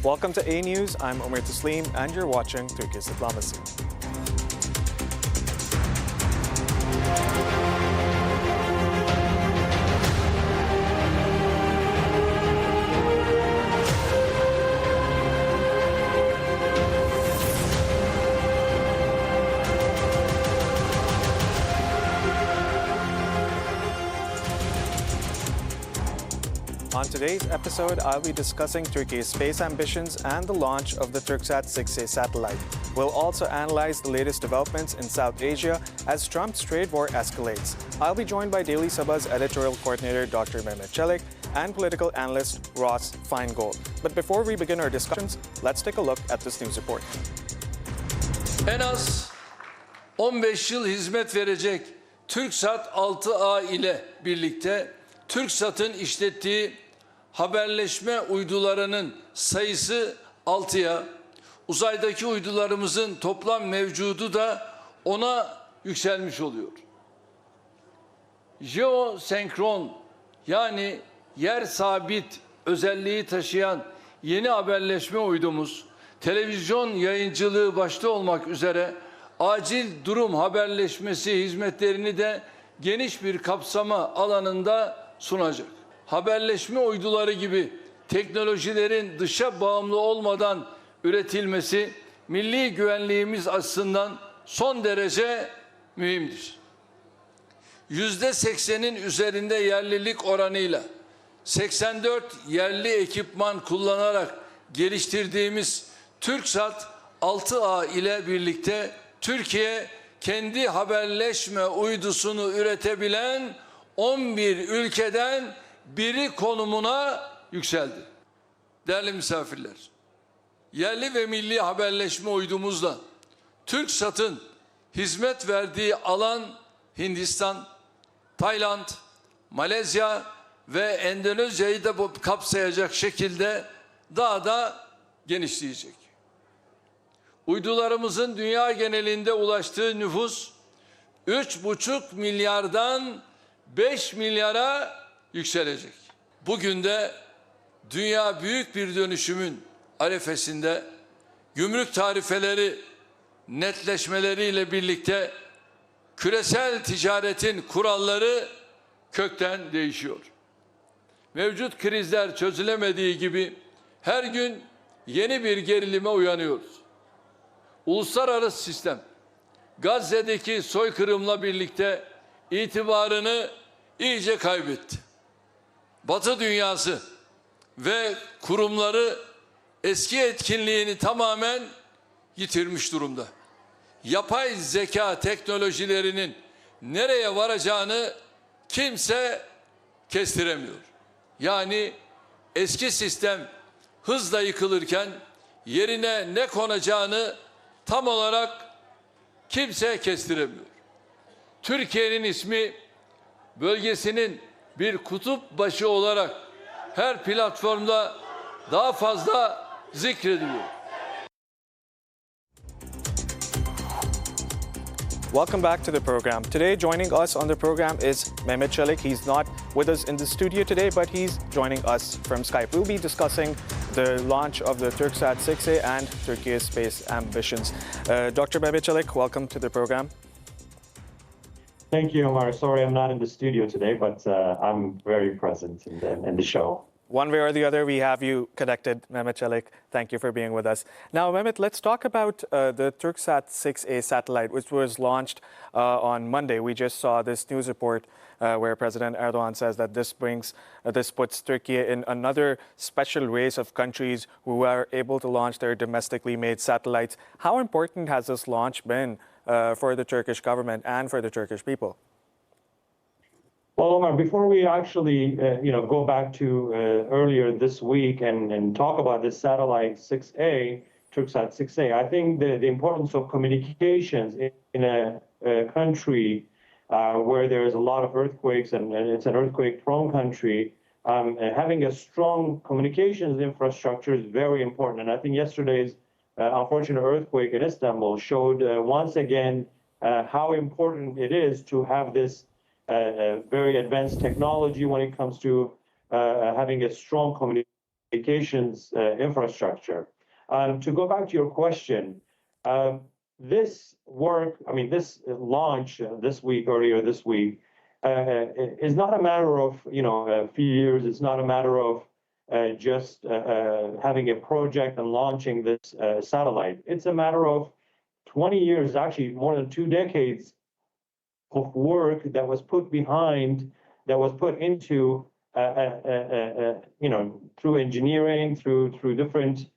Welcome to Anews. I'm Omer Taslim, and you're watching Turkey's Diplomacy. On today's episode, I'll be discussing Turkey's space ambitions and the launch of the Türksat 6A satellite. We'll also analyze the latest developments in South Asia as Trump's trade war escalates. I'll be joined by Daily Sabah's editorial coordinator, Dr. Mehmet Çelik, and political analyst Ross Feingold. But before we begin our discussions, let's take a look at this news report. En az 15 yıl hizmet verecek Türksat 6A ile birlikte Türksat'ın işlettiği haberleşme uydularının sayısı 6'ya, uzaydaki uydularımızın toplam mevcudu da 10'a yükselmiş oluyor. Jeosenkron yani yer sabit özelliği taşıyan yeni haberleşme uydumuz, televizyon yayıncılığı başta olmak üzere acil durum haberleşmesi hizmetlerini de geniş bir kapsama alanında sunacak. Haberleşme uyduları gibi teknolojilerin dışa bağımlı olmadan üretilmesi milli güvenliğimiz açısından son derece mühimdir. %80'in üzerinde yerlilik oranıyla 84 yerli ekipman kullanarak geliştirdiğimiz Türksat 6A ile birlikte Türkiye kendi haberleşme uydusunu üretebilen 11 ülkeden biri konumuna yükseldi. Değerli misafirler, yerli ve milli haberleşme uydumuzla Türksat'ın hizmet verdiği alan Hindistan, Tayland, Malezya ve Endonezya'yı da kapsayacak şekilde daha da genişleyecek. Uydularımızın dünya genelinde ulaştığı nüfus 3,5 milyardan 5 milyara yükselecek. Bugün de dünya büyük bir dönüşümün arefesinde gümrük tarifeleri netleşmeleriyle birlikte küresel ticaretin kuralları kökten değişiyor. Mevcut krizler çözülemediği gibi her gün yeni bir gerilime uyanıyoruz. Uluslararası sistem Gazze'deki soykırımla birlikte itibarını iyice kaybetti. Batı dünyası ve kurumları eski etkinliğini tamamen yitirmiş durumda. Yapay zeka teknolojilerinin nereye varacağını kimse kestiremiyor. Yani eski sistem hızla yıkılırken yerine ne konacağını tam olarak kimse kestiremiyor. Türkiye'nin ismi bölgesinin bir kutup başı olarak her platformda daha fazla zikrediliyor. Welcome back to the program. Today, joining us on the program is Mehmet Çelik. He's not with us in the studio today, but he's joining us from Skype. We'll be discussing the launch of the Türksat 6A and Turkey's space ambitions. Dr. Mehmet Çelik, welcome to the program. Thank you, Omar. Sorry I'm not in the studio today, but I'm very present in the show. One way or the other, we have you connected, Mehmet Çelik. Thank you for being with us. Now, Mehmet, let's talk about the Türksat 6A satellite, which was launched on Monday. We just saw this news report where President Erdogan says that this puts Turkey in another special race of countries who are able to launch their domestically made satellites. How important has this launch been for the Turkish government and for the Turkish people? Well, Omar, before we actually, go back to earlier this week and talk about this satellite 6A, Türksat 6A, I think the importance of communications in a country where there's a lot of earthquakes and it's an earthquake-prone country, having a strong communications infrastructure is very important. And I think yesterday's unfortunate earthquake in Istanbul showed once again how important it is to have this very advanced technology when it comes to having a strong communications infrastructure. To go back to your question, this work, I mean, this launch earlier this week, is not a matter of, a few years. It's not a matter of just having a project and launching this satellite. It's a matter of 20 years, actually more than 2 decades of work that was put into, through engineering, through different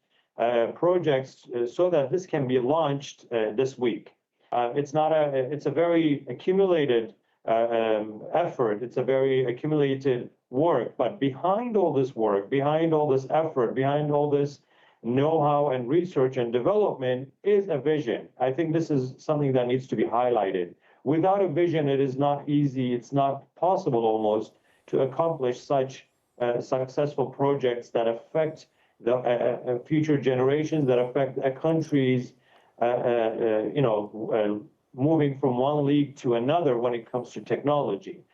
projects, so that this can be launched this week. It's a very accumulated effort. It's a very accumulated work. But behind all this work, behind all this effort, behind all this know-how and research and development is a vision. I think this is something that needs to be highlighted. Without a vision, it is not easy. It's not possible almost to accomplish such successful projects that affect the future generations, that affect a country's, moving from one league to another when it comes to technology.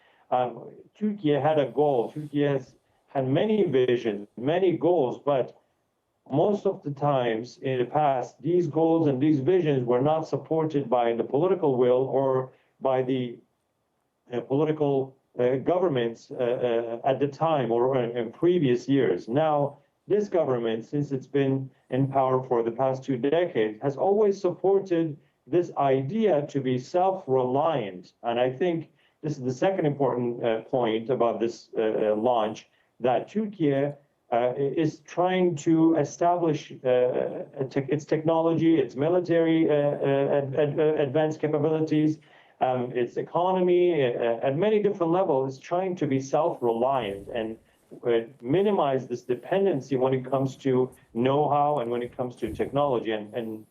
Türkiye had a goal. Türkiye has had many visions, many goals, but most of the times in the past, these goals and these visions were not supported by the political will or by the political governments at the time or in previous years. Now, this government, since it's been in power for the past 2 decades, has always supported this idea to be self-reliant. And I think this is the second important point about this launch, that Türkiye is trying to establish its technology, its military advanced capabilities, its economy at many different levels, is trying to be self-reliant and minimize this dependency when it comes to know-how and when it comes to technology. And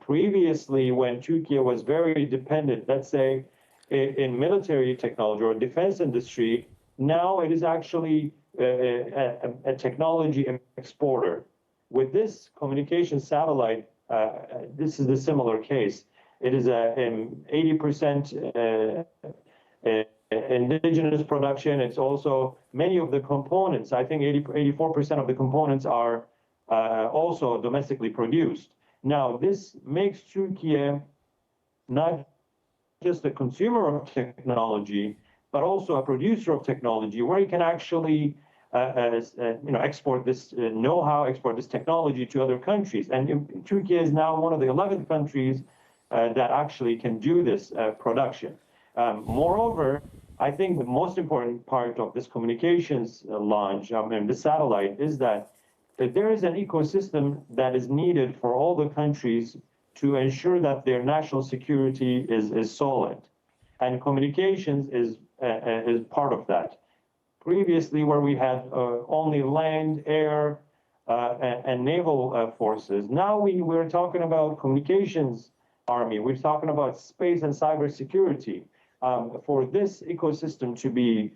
previously, when Türkiye was very dependent, let's say, in military technology or defense industry, now it is actually a technology exporter. With this communication satellite, this is a similar case. It is an 80% indigenous production. It's also many of the components, I think 84% of the components are also domestically produced. Now, this makes Türkiye not just a consumer of technology, but also a producer of technology, where you can actually export this know-how, export this technology to other countries. And Türkiye is now one of the 11 countries that actually can do this production. Moreover, I think the most important part of this communications launch and the satellite is that there is an ecosystem that is needed for all the countries to ensure that their national security is solid. And communications is part of that. Previously, where we had only land, air, and naval forces, now we're talking about communications army. We're talking about space and cybersecurity. For this ecosystem to be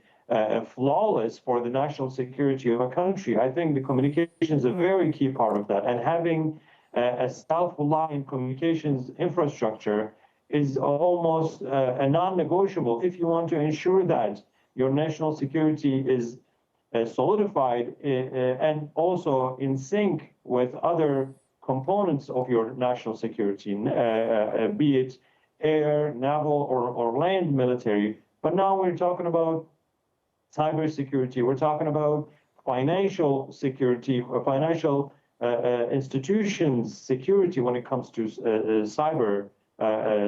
flawless for the national security of a country, I think the communication is a very key part of that. And having a self-reliant communications infrastructure is almost a non-negotiable if you want to ensure that your national security is solidified and also in sync with other components of your national security, be it air, naval, or land military. But now we're talking about cybersecurity. We're talking about financial security, or financial institutions security when it comes to cyber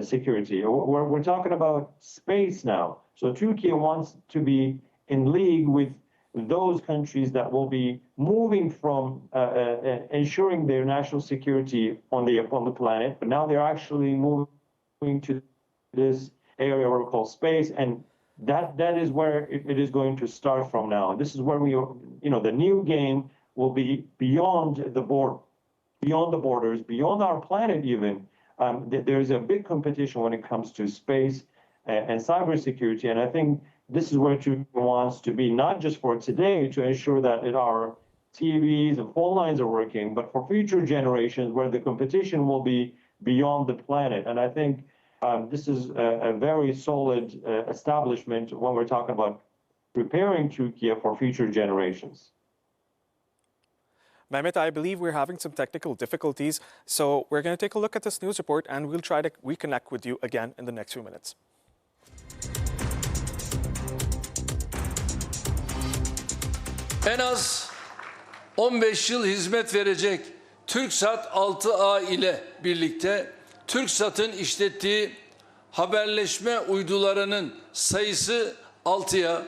security. We're talking about space now. So Türkiye wants to be in league with those countries that will be moving from ensuring their national security on the planet, but now they're actually moving to this area we call space, and that is where it is going to start from now. And this is where the new game will be beyond the borders, beyond our planet even. There's a big competition when it comes to space and cybersecurity, and I think this is where Türkiye wants to be, not just for today to ensure that our TVs and phone lines are working, but for future generations where the competition will be beyond the planet. And I think this is a very solid establishment when we're talking about preparing Türkiye for future generations. Mehmet, I believe we're having some technical difficulties, so we're going to take a look at this news report and we'll try to reconnect with you again in the next few minutes. En az 15 yıl hizmet verecek Türksat 6A ile birlikte Türksat'ın işlettiği haberleşme uydularının sayısı 6'ya,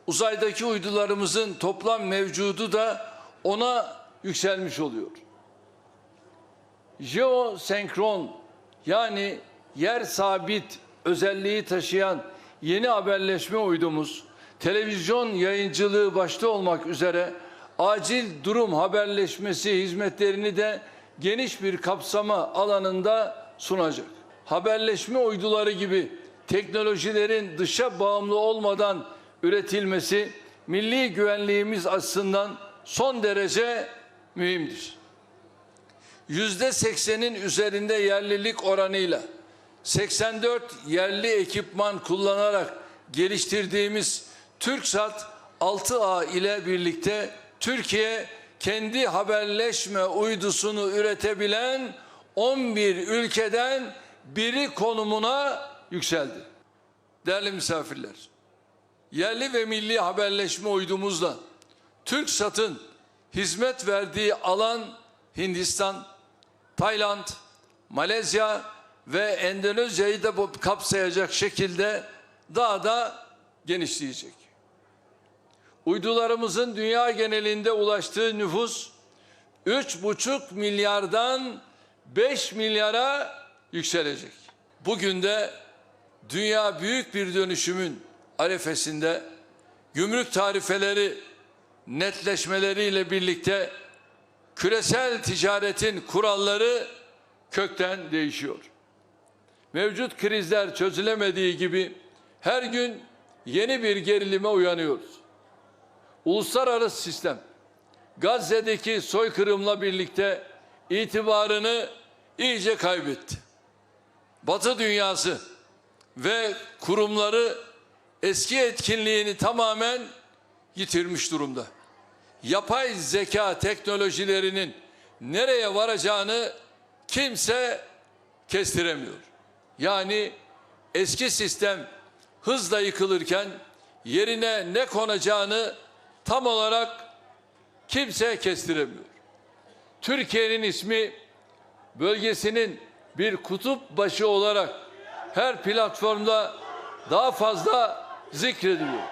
uzaydaki uydularımızın toplam mevcudu da 10'a yükselmiş oluyor. Jeosenkron yani yer sabit özelliği taşıyan yeni haberleşme uydumuz, televizyon yayıncılığı başta olmak üzere acil durum haberleşmesi hizmetlerini de geniş bir kapsama alanında sunacak. Haberleşme uyduları gibi teknolojilerin dışa bağımlı olmadan üretilmesi milli güvenliğimiz açısından son derece mühimdir. %80'in üzerinde yerlilik oranıyla 84 yerli ekipman kullanarak geliştirdiğimiz Türksat 6A ile birlikte Türkiye kendi haberleşme uydusunu üretebilen 11 ülkeden biri konumuna yükseldi. Değerli misafirler, yerli ve milli haberleşme uydumuzla Türksat'ın hizmet verdiği alan Hindistan, Tayland, Malezya ve Endonezya'yı da kapsayacak şekilde daha da genişleyecek. Uydularımızın dünya genelinde ulaştığı nüfus 3,5 milyardan 5 milyara yükselecek. Bugün de dünya büyük bir dönüşümün arefesinde gümrük tarifeleri netleşmeleriyle birlikte küresel ticaretin kuralları kökten değişiyor. Mevcut krizler çözülemediği gibi her gün yeni bir gerilime uyanıyoruz. Uluslararası sistem Gazze'deki soykırımla birlikte itibarını iyice kaybetti. Batı dünyası ve kurumları eski etkinliğini tamamen yitirmiş durumda. Yapay zeka teknolojilerinin nereye varacağını kimse kestiremiyor. Yani eski sistem hızla yıkılırken yerine ne konacağını tam olarak kimse kestiremiyor. Türkiye'nin ismi bölgesinin bir kutup başı olarak her platformda daha fazla zikrediliyor.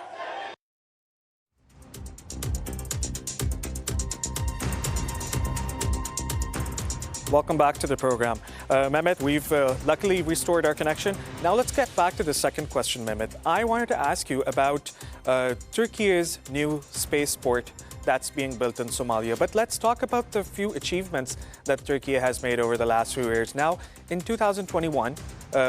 Welcome back to the program. Mehmet, we've luckily restored our connection. Now let's get back to the second question, Mehmet. I wanted to ask you about Turkey's new spaceport that's being built in Somalia. But let's talk about the few achievements that Turkey has made over the last few years. Now, in 2021,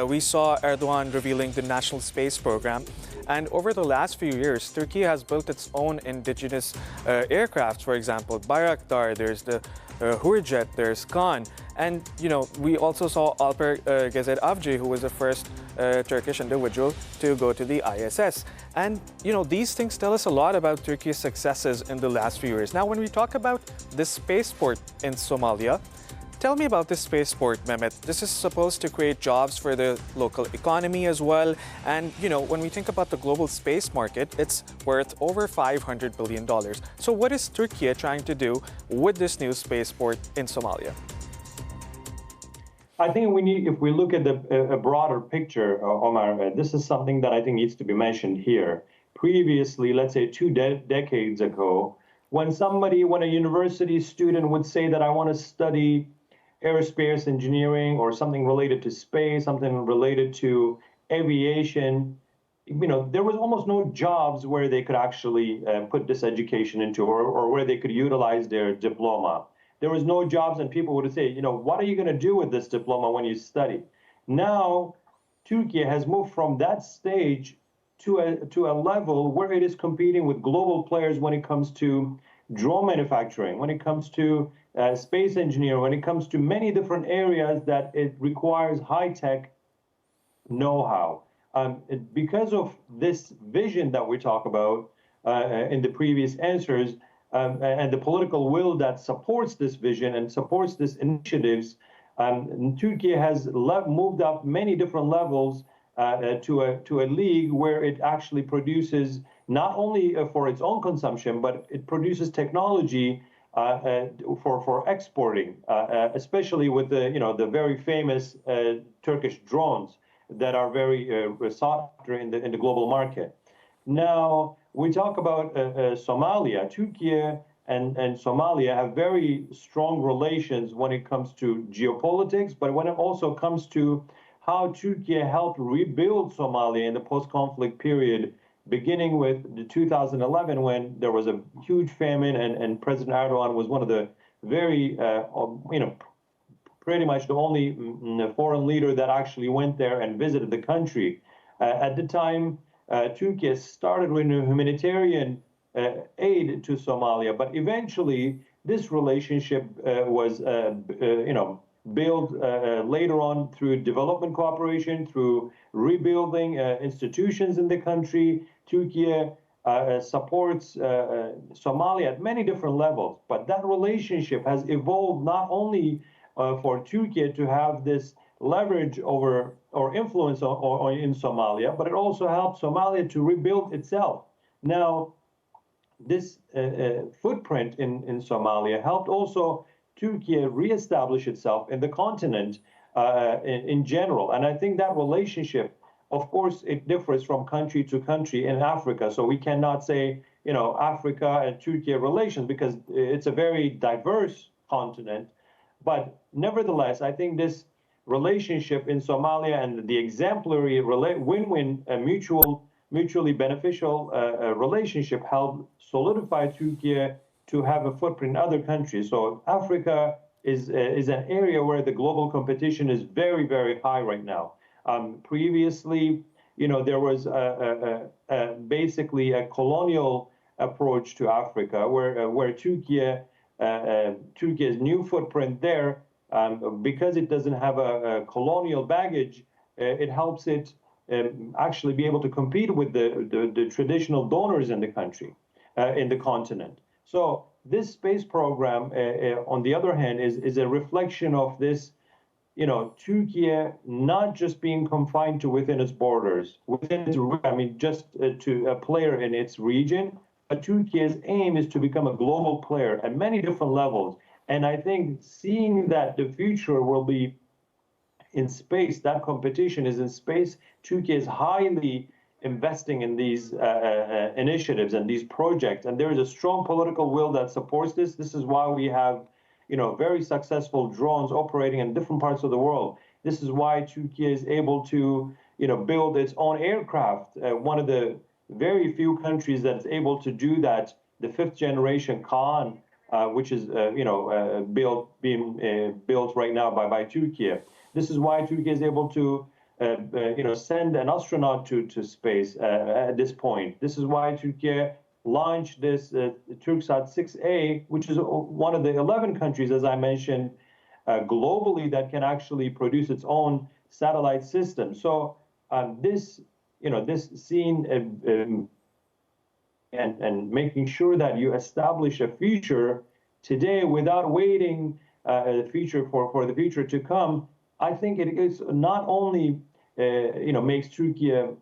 we saw Erdogan revealing the National Space Program. And over the last few years, Turkey has built its own indigenous aircrafts, for example, Bayraktar, there's the Hurjet, there's Khan. And, you know, we also saw Alper Gezer Avcı, who was the first Turkish individual to go to the ISS. And, you know, these things tell us a lot about Turkey's successes in the last few years. Now, when we talk about this spaceport in Somalia, tell me about this spaceport, Mehmet. This is supposed to create jobs for the local economy as well. And, you know, when we think about the global space market, it's worth over $500 billion. So what is Turkey trying to do with this new spaceport in Somalia? I think we need, if we look at a broader picture, Omar, this is something that I think needs to be mentioned here. Previously, let's say two decades ago, when a university student would say that I want to study aerospace engineering or something related to space, something related to aviation, you know, there was almost no jobs where they could actually put this education into or where they could utilize their diploma. There was no jobs, and people would say, you know, what are you going to do with this diploma when you study? Now, Turkey has moved from that stage to a level where it is competing with global players when it comes to drone manufacturing, when it comes to space engineering, when it comes to many different areas that it requires high-tech know-how. Because of this vision that we talk about in the previous answers, and the political will that supports this vision and supports these initiatives, Turkey has moved up many different levels to a league where it actually produces not only for its own consumption, but it produces technology for exporting, especially with the very famous Turkish drones that are very sought after in the global market. Now, we talk about Somalia. Turkey and Somalia have very strong relations when it comes to geopolitics, but when it also comes to how Turkey helped rebuild Somalia in the post-conflict period, beginning with the 2011 when there was a huge famine and President Erdogan was one of the very, pretty much the only foreign leader that actually went there and visited the country. At the time, Turkey started with humanitarian aid to Somalia, but eventually this relationship was, built later on through development cooperation, through rebuilding institutions in the country. Turkey supports Somalia at many different levels, but that relationship has evolved not only for Turkey to have this leverage over or influence in Somalia, but it also helped Somalia to rebuild itself. Now, this footprint in Somalia helped also Turkey reestablish itself in the continent in general. And I think that relationship, of course, it differs from country to country in Africa. So we cannot say, Africa and Turkey relations because it's a very diverse continent. But nevertheless, I think this relationship in Somalia and the exemplary win-win mutually beneficial relationship helped solidify Turkey to have a footprint in other countries. So Africa is an area where the global competition is very, very high right now. Previously, there was basically a colonial approach to Africa where Turkey's new footprint there, because it doesn't have a colonial baggage, it helps it actually be able to compete with the traditional donors in the country, in the continent. So this space program, on the other hand, is a reflection of this, Turkey not just being confined to within its borders, just to a player in its region, but Turkey's aim is to become a global player at many different levels. And I think seeing that the future will be in space, that competition is in space, Turkey is highly investing in these initiatives and these projects. And there is a strong political will that supports this. This is why we have, very successful drones operating in different parts of the world. This is why Turkey is able to, build its own aircraft. One of the very few countries that's able to do that, the 5th generation Kaan, which is, being built right now by Turkey. This is why Turkey is able to send an astronaut to space at this point. This is why Turkey launched this Türksat 6A, which is one of the 11 countries, as I mentioned, globally that can actually produce its own satellite system. So this scene and making sure that you establish a future today without waiting the future for the future to come, I think it is not only makes Turkey a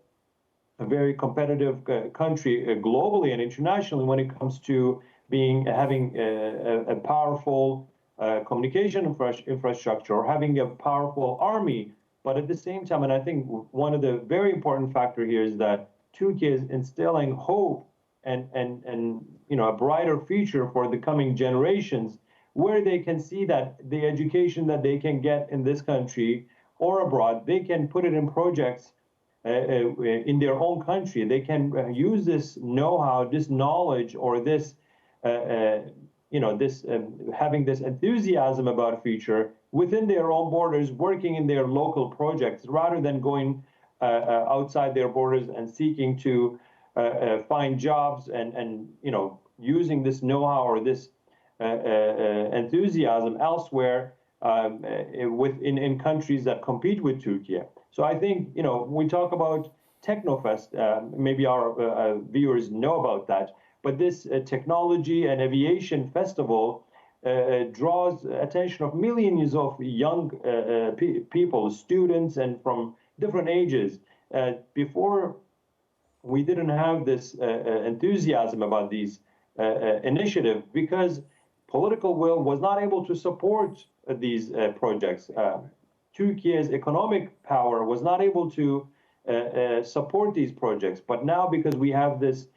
very competitive country globally and internationally when it comes to having a powerful communication infrastructure or having a powerful army, but at the same time, and I think one of the very important factor here is that Turkey is instilling hope and a brighter future for the coming generations, where they can see that the education that they can get in this country or abroad, they can put it in projects in their own country. They can use this know-how, this knowledge, or this, having this enthusiasm about a future within their own borders, working in their local projects, rather than going outside their borders and seeking to find jobs and using this know-how or this enthusiasm elsewhere in countries that compete with Turkey. So I think, we talk about Technofest, maybe our viewers know about that, But this technology and aviation festival draws attention of millions of young people, students, and from different ages. Before, we didn't have this enthusiasm about these initiatives because political will was not able to support these projects. Turkey's economic power was not able to support these projects. But now, because we have this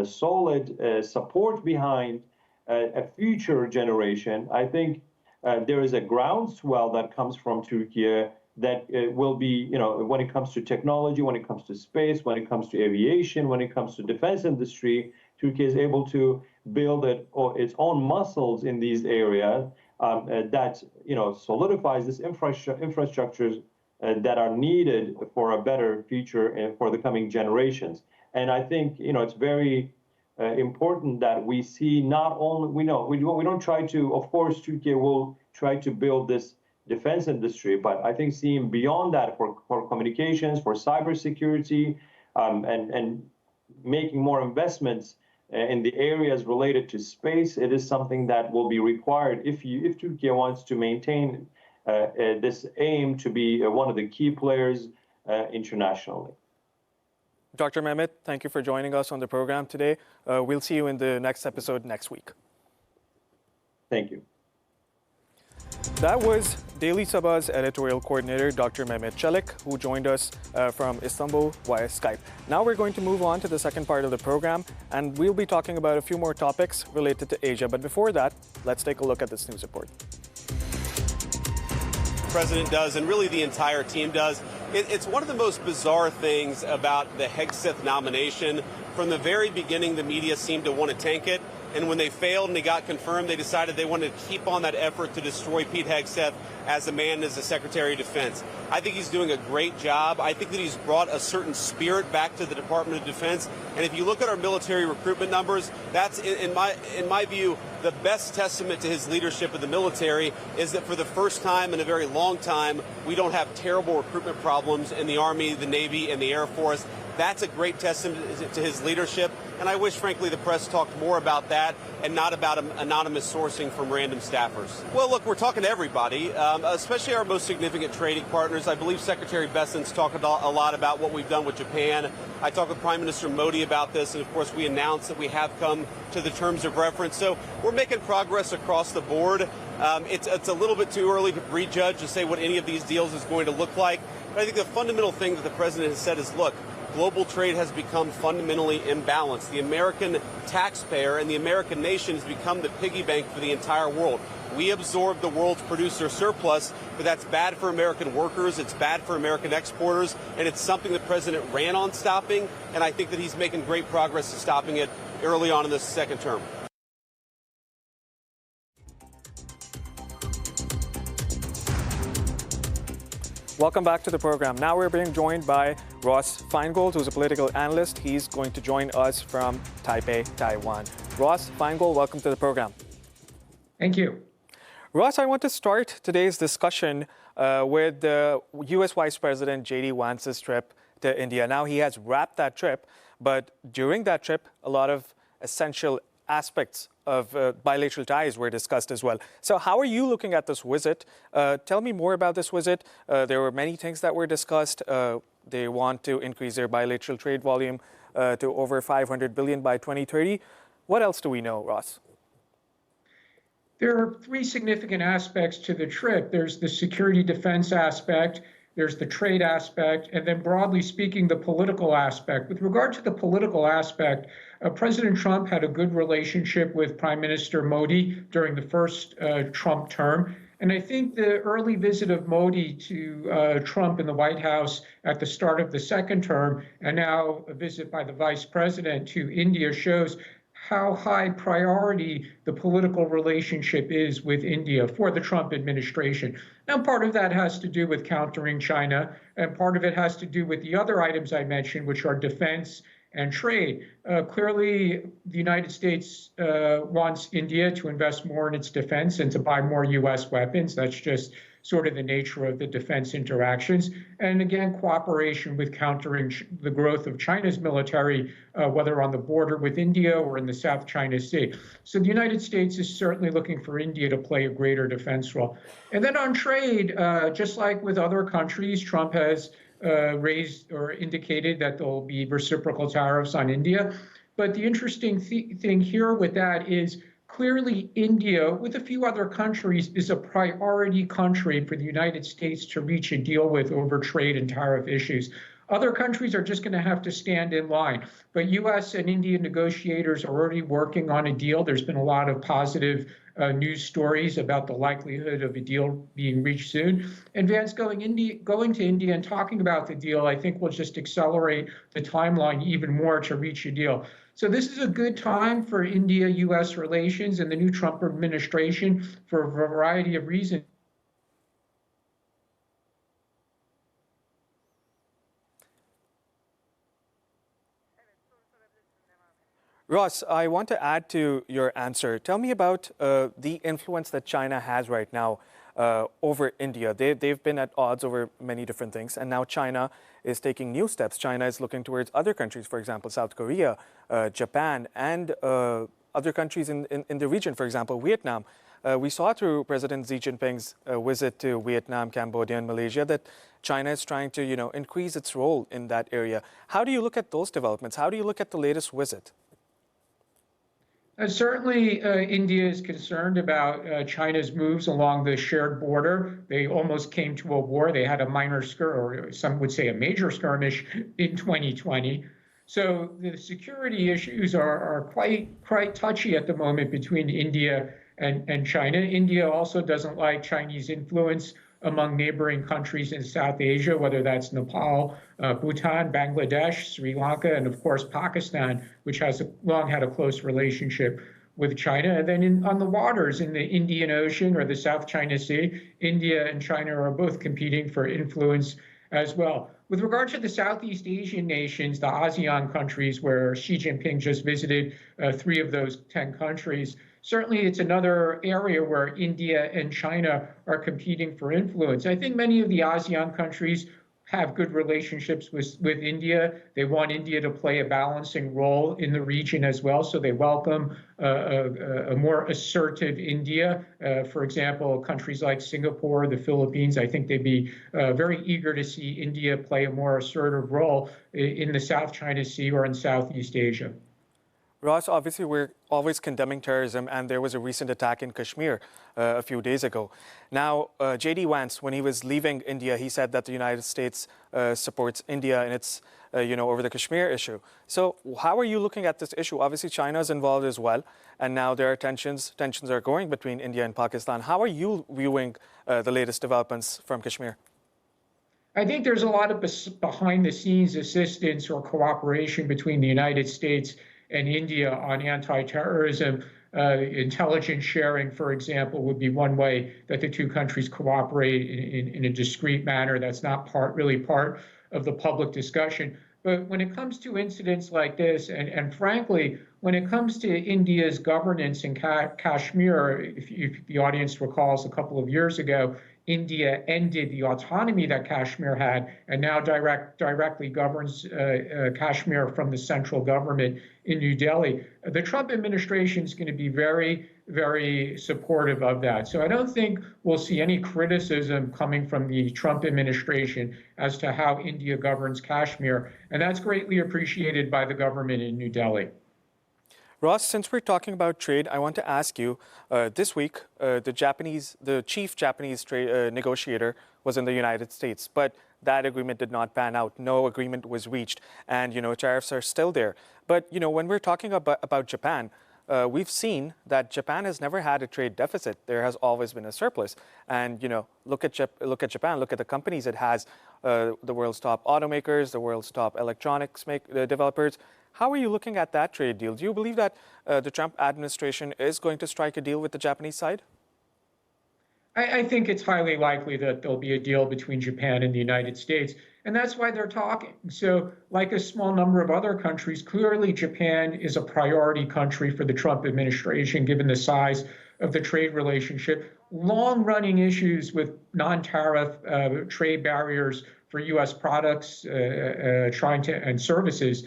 solid support behind a future generation, I think there is a groundswell that comes from Turkey that will be, when it comes to technology, when it comes to space, when it comes to aviation, when it comes to defense industry, Turkey is able to build its own muscles in these areas that, solidifies this infrastructures that are needed for a better future and for the coming generations. And I think, it's very important that we see not only, we don't try to, of course, Turkey will try to build this defense industry, but I think seeing beyond that for communications, for cybersecurity, and making more investments in the areas related to space, it is something that will be required if Turkey wants to maintain this aim to be one of the key players internationally. Dr. Mehmet, thank you for joining us on the program today. We'll see you in the next episode next week. Thank you. That was Daily Sabah's editorial coordinator, Dr. Mehmet Çelik, who joined us from Istanbul via Skype. Now we're going to move on to the second part of the program, and we'll be talking about a few more topics related to Asia. But before that, let's take a look at this news report. The president does, and really the entire team does. It's one of the most bizarre things about the Hegseth nomination. From the very beginning, the media seemed to want to tank it. And when they failed and they got confirmed, they decided they wanted to keep on that effort to destroy Pete Hegseth as a man, as a Secretary of Defense. I think he's doing a great job. I think that he's brought a certain spirit back to the Department of Defense. And if you look at our military recruitment numbers, that's, in my view, the best testament to his leadership of the military is that for the first time in a very long time, we don't have terrible recruitment problems in the Army, the Navy, and the Air Force. That's a great testament to his leadership, and I wish, frankly, the press talked more about that and not about anonymous sourcing from random staffers. Well, look, we're talking to everybody, especially our most significant trading partners. I believe Secretary Bessent's talked a lot about what we've done with Japan. I talked with Prime Minister Modi about this, and of course we announced that we have come to the terms of reference. So we're making progress across the board. It's a little bit too early to prejudge to say what any of these deals is going to look like. But I think the fundamental thing that the president has said is, look, global trade has become fundamentally imbalanced. The American taxpayer and the American nation has become the piggy bank for the entire world. We absorb the world's producer surplus, but that's bad for American workers, it's bad for American exporters, and it's something the president ran on stopping, and I think that he's making great progress in stopping it early on in this second term. Welcome back to the program. Now we're being joined by Ross Feingold, who's a political analyst. He's going to join us from Taipei, Taiwan. Ross Feingold, welcome to the program. Thank you. Ross, I want to start today's discussion with the U.S. Vice President J.D. Vance's trip to India. Now, he has wrapped that trip, but during that trip, a lot of essential aspects of bilateral ties were discussed as well. So how are you looking at this visit? Tell me more about this visit. There were many things that were discussed. They want to increase their bilateral trade volume to over $500 billion by 2030. What else do we know, Ross? There are three significant aspects to the trip. There's the security defense aspect, there's the trade aspect, and then broadly speaking, the political aspect. With regard to the political aspect, President Trump had a good relationship with Prime Minister Modi during the first Trump term. And I think the early visit of Modi to Trump in the White House at the start of the second term, and now a visit by the vice president to India, shows how high priority the political relationship is with India for the Trump administration. Now, part of that has to do with countering China, and part of it has to do with the other items I mentioned, which are defense and trade. Clearly, the United States wants India to invest more in its defense and to buy more U.S. weapons. That's just sort of the nature of the defense interactions. And again, cooperation with countering the growth of China's military, whether on the border with India or in the South China Sea. So the United States is certainly looking for India to play a greater defense role. And then on trade, just like with other countries, Trump has raised or indicated that there'll be reciprocal tariffs on India. But the interesting thing here with that is clearly India, with a few other countries, is a priority country for the United States to reach a deal with over trade and tariff issues. Other countries are just going to have to stand in line. But U.S. and Indian negotiators are already working on a deal. There's been a lot of positive news stories about the likelihood of a deal being reached soon. And Vance going to India and talking about the deal, I think will just accelerate the timeline even more to reach a deal. So this is a good time for India-U.S. relations and the new Trump administration for a variety of reasons. Ross, I want to add to your answer. Tell me about the influence that China has right now over India. They've been at odds over many different things, and now China is taking new steps. China is looking towards other countries, for example, South Korea, Japan, and other countries in the region, for example, Vietnam. We saw through President Xi Jinping's visit to Vietnam, Cambodia, and Malaysia that China is trying to, increase its role in that area. How do you look at those developments? How do you look at the latest visit? Certainly, India is concerned about China's moves along the shared border. They almost came to a war. They had a minor or some would say a major skirmish in 2020. So the security issues are quite touchy at the moment between India and China. India also doesn't like Chinese influence among neighboring countries in South Asia, whether that's Nepal, Bhutan, Bangladesh, Sri Lanka, and of course Pakistan, which has long had a close relationship with China. And then on the waters in the Indian Ocean or the South China Sea, India and China are both competing for influence as well. With regard to the Southeast Asian nations, the ASEAN countries, where Xi Jinping just visited 3 of those 10 countries, certainly it's another area where India and China are competing for influence. I think many of the ASEAN countries have good relationships with India. They want India to play a balancing role in the region as well. So they welcome a more assertive India. For example, countries like Singapore, the Philippines, I think they'd be very eager to see India play a more assertive role in the South China Sea or in Southeast Asia. Ross, obviously, we're always condemning terrorism, and there was a recent attack in Kashmir a few days ago. Now, J.D. Vance, when he was leaving India, he said that the United States supports India in its, over the Kashmir issue. So how are you looking at this issue? Obviously, China is involved as well, and now there are tensions. Tensions are growing between India and Pakistan. How are you viewing the latest developments from Kashmir? I think there's a lot of behind-the-scenes assistance or cooperation between the United States and India on anti-terrorism. Intelligence sharing, for example, would be one way that the two countries cooperate in a discreet manner. That's not really part of the public discussion. But when it comes to incidents like this, and frankly, when it comes to India's governance in Kashmir, if the audience recalls a couple of years ago, India ended the autonomy that Kashmir had and now directly governs Kashmir from the central government in New Delhi. The Trump administration is going to be very, very supportive of that. So I don't think we'll see any criticism coming from the Trump administration as to how India governs Kashmir. And that's greatly appreciated by the government in New Delhi. Ross, since we're talking about trade, I want to ask you, this week, the chief Japanese trade negotiator was in the United States, but that agreement did not pan out. No agreement was reached, and, tariffs are still there. But, when we're talking about Japan, we've seen that Japan has never had a trade deficit. There has always been a surplus. And, look at Japan, look at the companies it has, the world's top automakers, the world's top electronics developers. How are you looking at that trade deal? Do you believe that the Trump administration is going to strike a deal with the Japanese side? I think it's highly likely that there'll be a deal between Japan and the United States, and that's why they're talking. So, like a small number of other countries, clearly Japan is a priority country for the Trump administration, given the size of the trade relationship, long-running issues with non-tariff trade barriers for U.S. products and services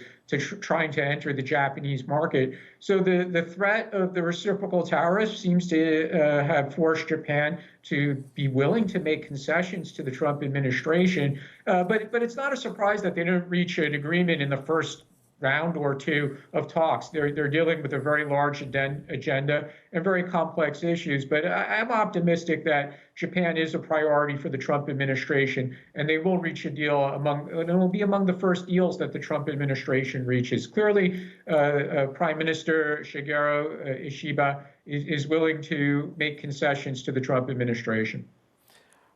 trying to enter the Japanese market. So the threat of the reciprocal tariffs seems to have forced Japan to be willing to make concessions to the Trump administration. But it's not a surprise that they didn't reach an agreement in the first round or two of talks. They're dealing with a very large agenda and very complex issues. But I'm optimistic that Japan is a priority for the Trump administration, and they will reach a deal and it will be among the first deals that the Trump administration reaches. Clearly, Prime Minister Shigeru Ishiba is willing to make concessions to the Trump administration.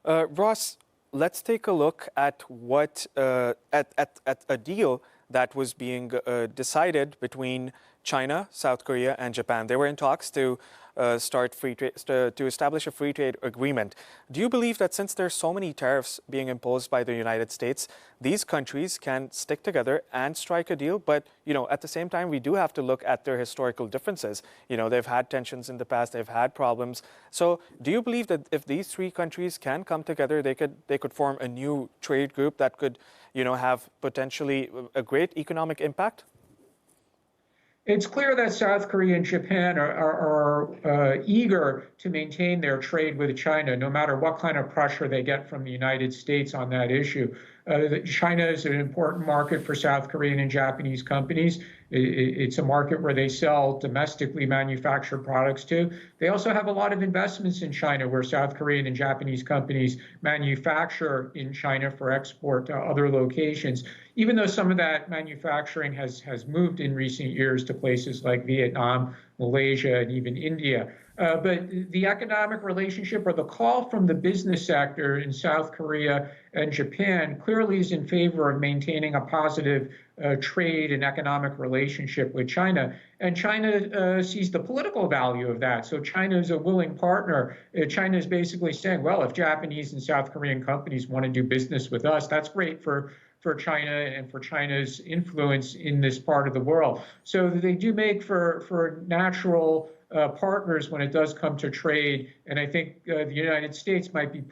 Ross, let's take a look at what at a deal that was being decided between China, South Korea, and Japan. They were in talks to start free trade, to establish a free trade agreement. Do you believe that since there's so many tariffs being imposed by the United States, these countries can stick together and strike a deal? But at the same time, we do have to look at their historical differences. They've had tensions in the past, they've had problems. So, do you believe that if these three countries can come together, they could form a new trade group that could, have potentially a great economic impact? It's clear that South Korea and Japan are eager to maintain their trade with China, no matter what kind of pressure they get from the United States on that issue. China is an important market for South Korean and Japanese companies. It's a market where they sell domestically manufactured products to. They also have a lot of investments in China where South Korean and Japanese companies manufacture in China for export to other locations, even though some of that manufacturing has moved in recent years to places like Vietnam, Malaysia, and even India. But the economic relationship or the call from the business sector in South Korea and Japan clearly is in favor of maintaining a positive trade and economic relationship with China. And China sees the political value of that. So China is a willing partner. China is basically saying, well, if Japanese and South Korean companies want to do business with us, that's great for China and for China's influence in this part of the world. So they do make for natural partners when it does come to trade, and I think the United States might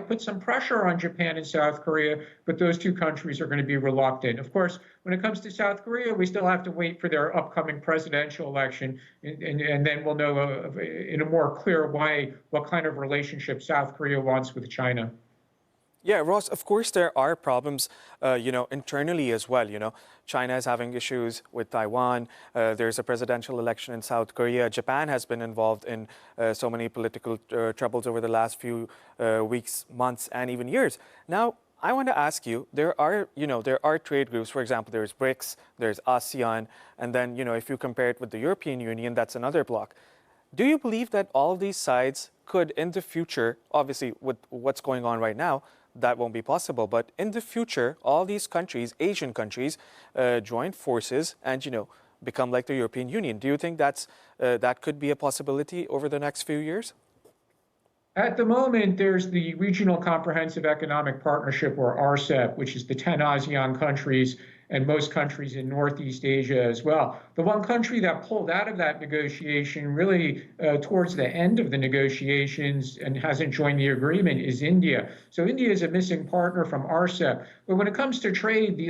put some pressure on Japan and South Korea, but those two countries are going to be reluctant. Of course, when it comes to South Korea, we still have to wait for their upcoming presidential election, and then we'll know in a more clear way what kind of relationship South Korea wants with China. Yeah, Ross, of course there are problems, internally as well. China is having issues with Taiwan. There's a presidential election in South Korea. Japan has been involved in so many political troubles over the last few weeks, months, and even years. Now, I want to ask you, there are trade groups. For example, there's BRICS, there's ASEAN, and then, if you compare it with the European Union, that's another bloc. Do you believe that all these sides could, in the future, obviously with what's going on right now, that won't be possible, but in the future, all these countries, Asian countries, join forces and, become like the European Union? Do you think that could be a possibility over the next few years? At the moment, there's the Regional Comprehensive Economic Partnership, or RCEP, which is the 10 ASEAN countries and most countries in Northeast Asia as well. The one country that pulled out of that negotiation really towards the end of the negotiations and hasn't joined the agreement is India. So India is a missing partner from RCEP. But when it comes to trade, the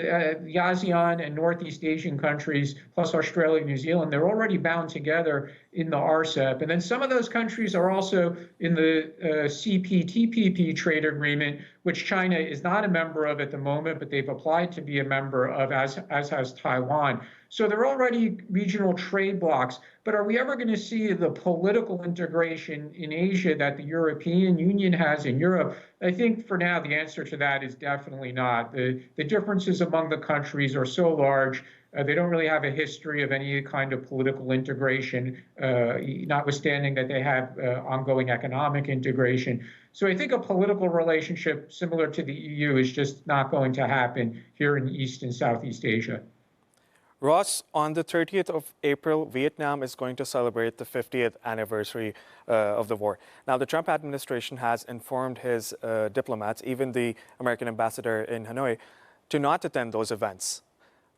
ASEAN and Northeast Asian countries, plus Australia and New Zealand, they're already bound together in the RCEP. And then some of those countries are also in the CPTPP trade agreement, which China is not a member of at the moment, but they've applied to be a member of, as has Taiwan. So they're already regional trade blocs. But are we ever going to see the political integration in Asia that the European Union has in Europe? I think for now, the answer to that is definitely not. The differences among the countries are so large. They don't really have a history of any kind of political integration, notwithstanding that they have ongoing economic integration. So I think a political relationship similar to the EU is just not going to happen here in East and Southeast Asia. Ross, on the 30th of April, Vietnam is going to celebrate the 50th anniversary of the war. Now, the Trump administration has informed his diplomats, even the American ambassador in Hanoi, to not attend those events.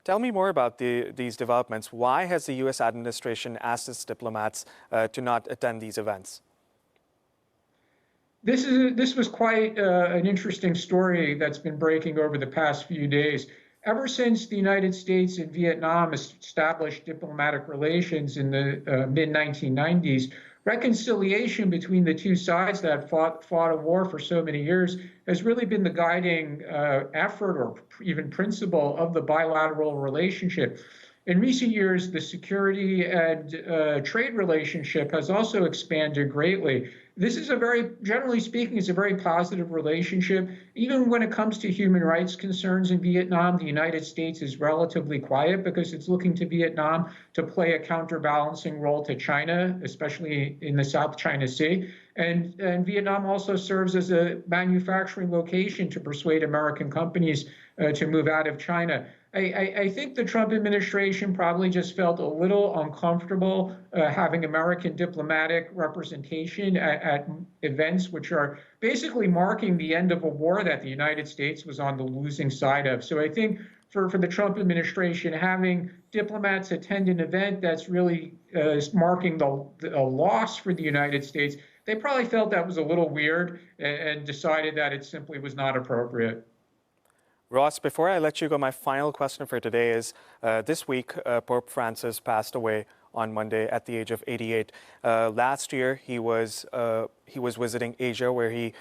Tell me more about these developments. Why has the U.S. administration asked its diplomats to not attend these events? This was quite an interesting story that's been breaking over the past few days. Ever since the United States and Vietnam established diplomatic relations in the mid-1990s, reconciliation between the two sides that fought a war for so many years has really been the guiding effort or even principle of the bilateral relationship. In recent years, the security and trade relationship has also expanded greatly. This is generally speaking, it's a very positive relationship. Even when it comes to human rights concerns in Vietnam, the United States is relatively quiet because it's looking to Vietnam to play a counterbalancing role to China, especially in the South China Sea. And Vietnam also serves as a manufacturing location to persuade American companies to move out of China. I think the Trump administration probably just felt a little uncomfortable having American diplomatic representation at events which are basically marking the end of a war that the United States was on the losing side of. So I think for the Trump administration, having diplomats attend an event that's really marking a loss for the United States, they probably felt that was a little weird and decided that it simply was not appropriate. Ross, before I let you go, my final question for today is, this week, Pope Francis passed away on Monday at the age of 88. Last year, he was visiting Asia, where he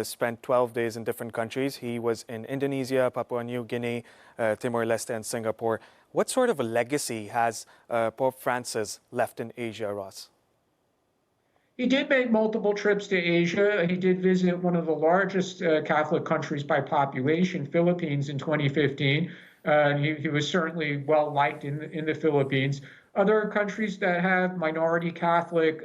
spent 12 days in different countries. He was in Indonesia, Papua New Guinea, Timor-Leste, and Singapore. What sort of a legacy has Pope Francis left in Asia, Ross? He did make multiple trips to Asia. He did visit one of the largest Catholic countries by population, Philippines, in 2015. He was certainly well liked in the Philippines. Other countries that have minority Catholic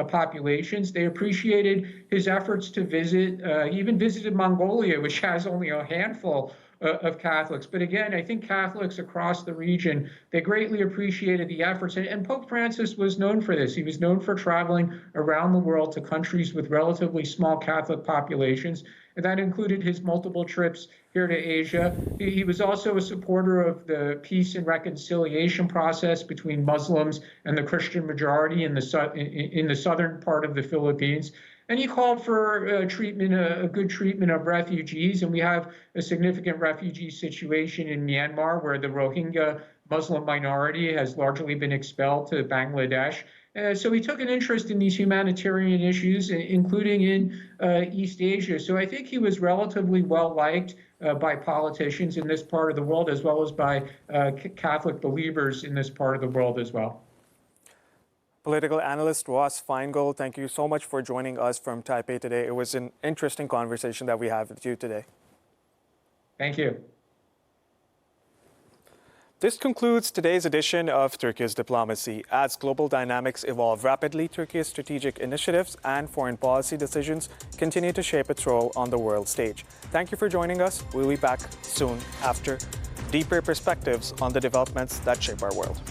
populations, they appreciated his efforts to visit. He even visited Mongolia, which has only a handful of Catholics. But again, I think Catholics across the region, they greatly appreciated the efforts. And Pope Francis was known for this. He was known for traveling around the world to countries with relatively small Catholic populations. And that included his multiple trips here to Asia. He was also a supporter of the peace and reconciliation process between Muslims and the Christian majority in the southern part of the Philippines. And he called for a good treatment of refugees. And we have a significant refugee situation in Myanmar, where the Rohingya Muslim minority has largely been expelled to Bangladesh. So he took an interest in these humanitarian issues, including in East Asia. So I think he was relatively well liked by politicians in this part of the world, as well as by Catholic believers in this part of the world as well. Political analyst Ross Feingold, thank you so much for joining us from Taipei today. It was an interesting conversation that we had with you today. Thank you. This concludes today's edition of Turkey's Diplomacy. As global dynamics evolve rapidly, Turkey's strategic initiatives and foreign policy decisions continue to shape its role on the world stage. Thank you for joining us. We'll be back soon after deeper perspectives on the developments that shape our world.